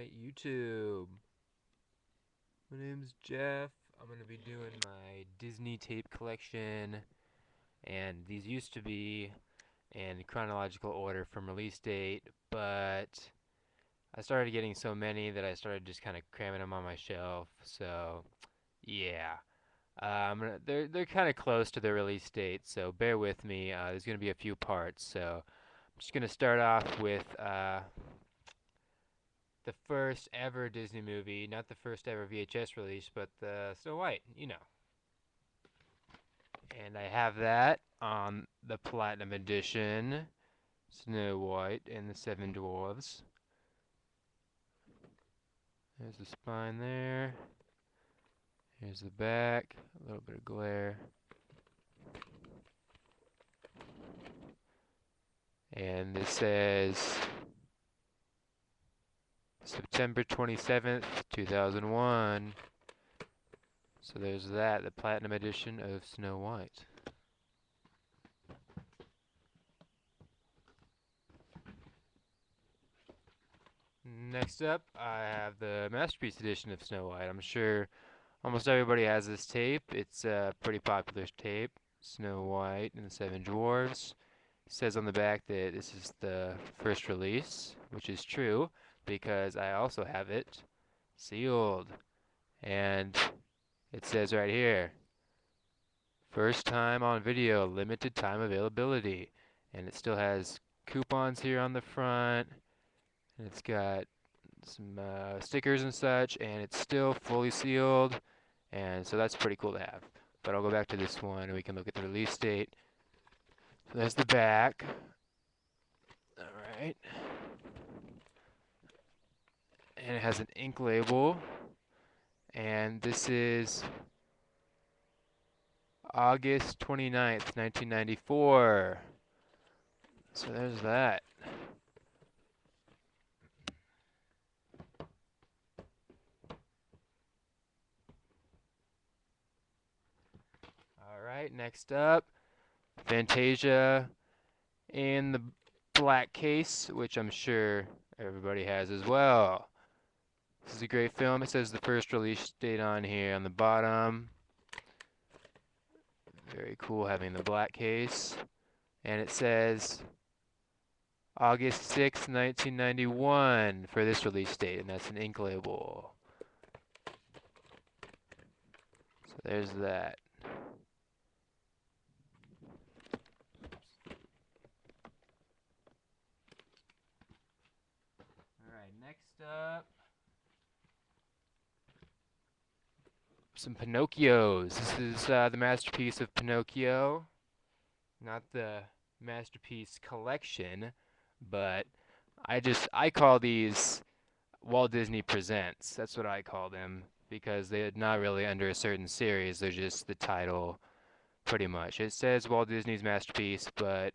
my YouTube. My name's Jeff. I'm going to be doing my Disney tape collection, and these used to be in chronological order from release date, but I started getting so many that I started just kind of cramming them on my shelf. So, yeah. They're kind of close to their release date, so bear with me. There's going to be a few parts, so I'm just going to start off with the first ever Disney movie, not the first ever VHS release, but the Snow White, you know. And I have that on the Platinum Edition, Snow White and the Seven Dwarfs. There's the spine there. Here's the back, a little bit of glare. And this says September 27th, 2001. So there's that, the Platinum Edition of Snow White. Next up, I have the Masterpiece Edition of Snow White. I'm sure almost everybody has this tape. It's a pretty popular tape, Snow White and the Seven Dwarfs. It says on the back that this is the first release, which is true because I also have it sealed. And it says right here, first time on video, limited time availability. And it still has coupons here on the front. And it's got some stickers and such, and it's still fully sealed. And so that's pretty cool to have. But I'll go back to this one and we can look at the release date. So there's the back. Alright. And it has an ink label. And this is August 29th, 1994. So there's that. Alright, next up, Fantasia in the black case, which I'm sure everybody has as well. This is a great film. It says the first release date on here on the bottom. Very cool having the black case. And it says August 6th, 1991 for this release date, and that's an ink label. So there's that. Alright, next up, some Pinocchios. This is the masterpiece of Pinocchio. Not the masterpiece collection, but I call these Walt Disney Presents. That's what I call them because they're not really under a certain series. They're just the title, pretty much. It says Walt Disney's Masterpiece, but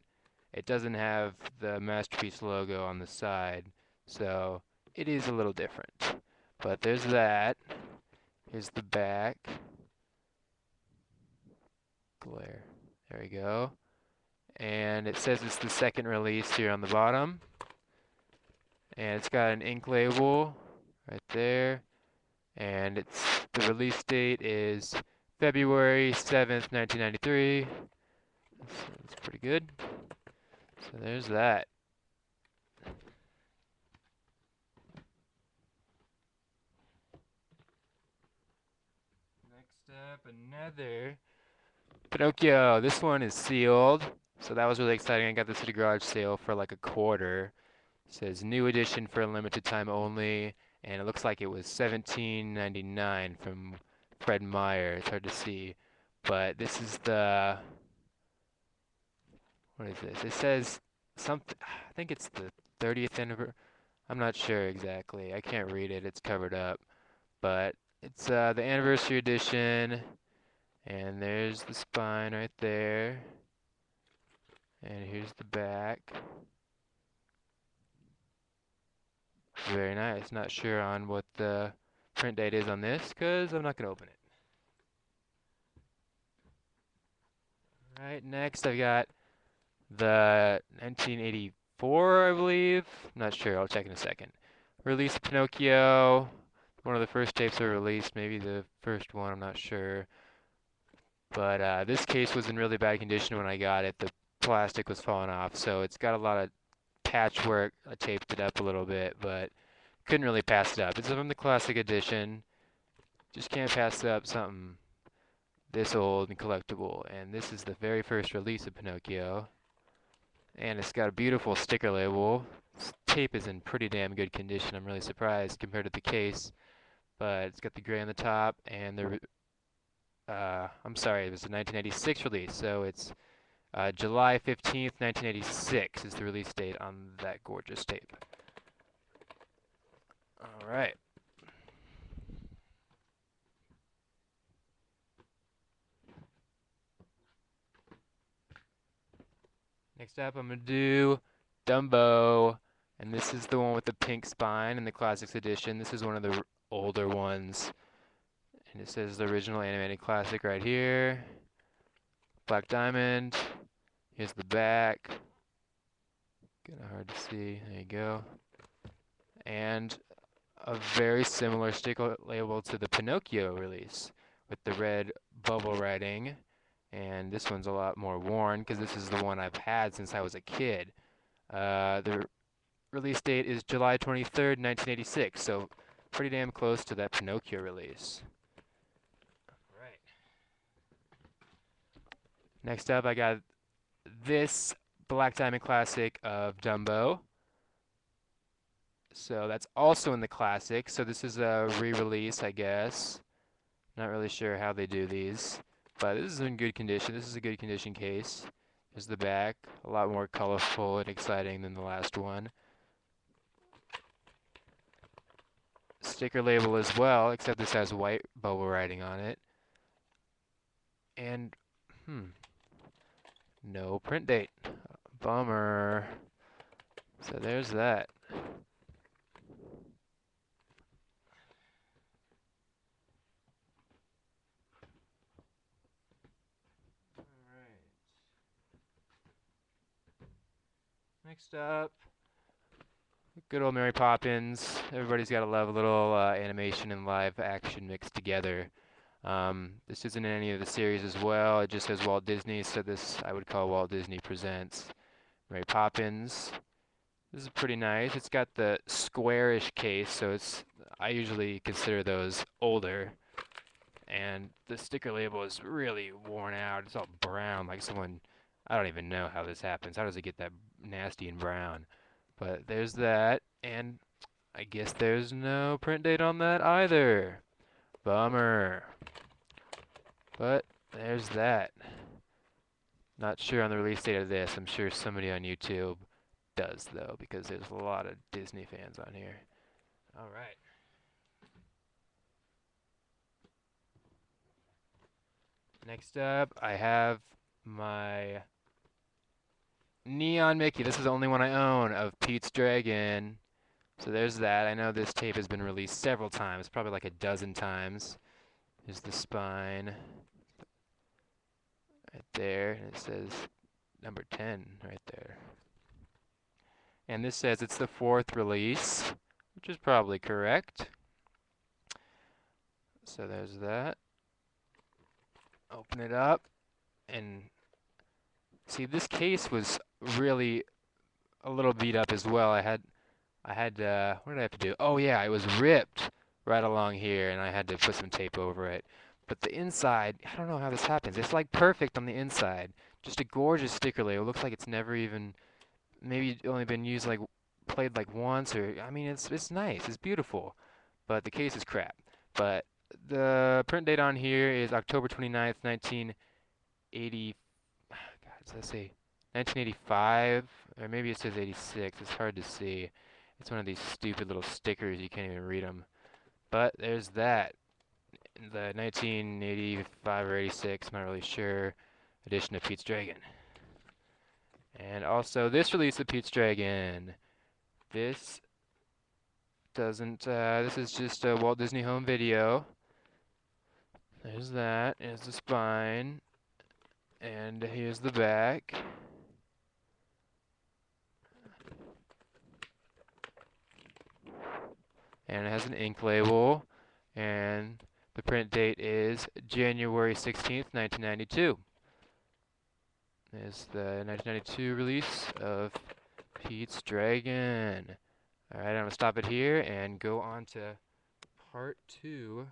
it doesn't have the Masterpiece logo on the side, so it is a little different. But there's that. Here's the back. Glare. There we go. And it says it's the second release here on the bottom. And it's got an ink label right there. And the release date is February 7th, 1993. That's pretty good. So there's that. Next up, another Pinocchio. This one is sealed. So that was really exciting. I got this at a garage sale for like a quarter. It says new edition for a limited time only, and it looks like it was $17.99 from Fred Meyer. It's hard to see, but this is the, what is this? It says something, I think it's the 30th anniversary. I'm not sure exactly. I can't read it. It's covered up, but it's the anniversary edition, and there's the spine right there, and here's the back. Very nice. Not sure on what the print date is on this because I'm not going to open it. Alright, next I've got the 1984, I believe. I'm not sure. I'll check in a second. release of Pinocchio. One of the first tapes were released, maybe the first one, I'm not sure. But this case was in really bad condition when I got it. The plastic was falling off, so it's got a lot of patchwork. I taped it up a little bit, but couldn't really pass it up. It's from the classic edition. Just can't pass up something this old and collectible. And this is the very first release of Pinocchio. And it's got a beautiful sticker label. This tape is in pretty damn good condition. I'm really surprised compared to the case. But it's got the gray on the top, and I'm sorry, it was a 1986 release, so it's July 15th, 1986 is the release date on that gorgeous tape. All right. Next up, I'm going to do Dumbo, and this is the one with the pink spine in the Classics edition. This is one of the older ones, and it says the original animated classic right here. Black diamond. Here's the back. Kind of hard to see. There you go. And a very similar sticker label to the Pinocchio release with the red bubble writing. And this one's a lot more worn because this is the one I've had since I was a kid. The release date is July 23rd, 1986, so pretty damn close to that Pinocchio release. Right. Next up, I got this Black Diamond Classic of Dumbo. So that's also in the classic. So this is a re-release, I guess. Not really sure how they do these, but this is in good condition. This is a good condition case. There's the back, a lot more colorful and exciting than the last one. Sticker label as well, except this has white bubble writing on it. And, no print date. Bummer. So there's that. Next up, good old Mary Poppins. Everybody's got to love a little animation and live action mixed together. This isn't in any of the series as well. It just says Walt Disney, so this I would call Walt Disney Presents Mary Poppins. This is pretty nice. It's got the squarish case, so I usually consider those older. And the sticker label is really worn out. It's all brown, like I don't even know how this happens. How does it get that nasty and brown? But there's that, and I guess there's no print date on that either. Bummer. But there's that. Not sure on the release date of this. I'm sure somebody on YouTube does, though, because there's a lot of Disney fans on here. All right. Next up, I have my Neon Mickey. This is the only one I own of Pete's Dragon. So there's that. I know this tape has been released several times, probably like a dozen times. Here's the spine right there, and it says number 10 right there. And this says it's the 4th release, which is probably correct. So there's that. Open it up, and see, this case was really a little beat up as well. I had what did I have to do? Oh yeah, it was ripped right along here, and I had to put some tape over it. But the inside, I don't know how this happens. It's like perfect on the inside. Just a gorgeous sticker label. Looks like it's never even, maybe only been used like, played like once, or, I mean, it's nice. It's beautiful. But the case is crap. But the print date on here is October 29th, 1980, God, does that say 1985? Or maybe it says 86. It's hard to see. It's one of these stupid little stickers. You can't even read them. But there's that. The 1985 or 86, I'm not really sure, edition of Pete's Dragon. And also this release of Pete's Dragon. This doesn't, this is just a Walt Disney Home Video. There's that. Here's the spine. And here's the back. and it has an ink label, and the print date is January 16th, 1992. Is the 1992 release of Pete's Dragon. Alright, I'm going to stop it here and go on to part 2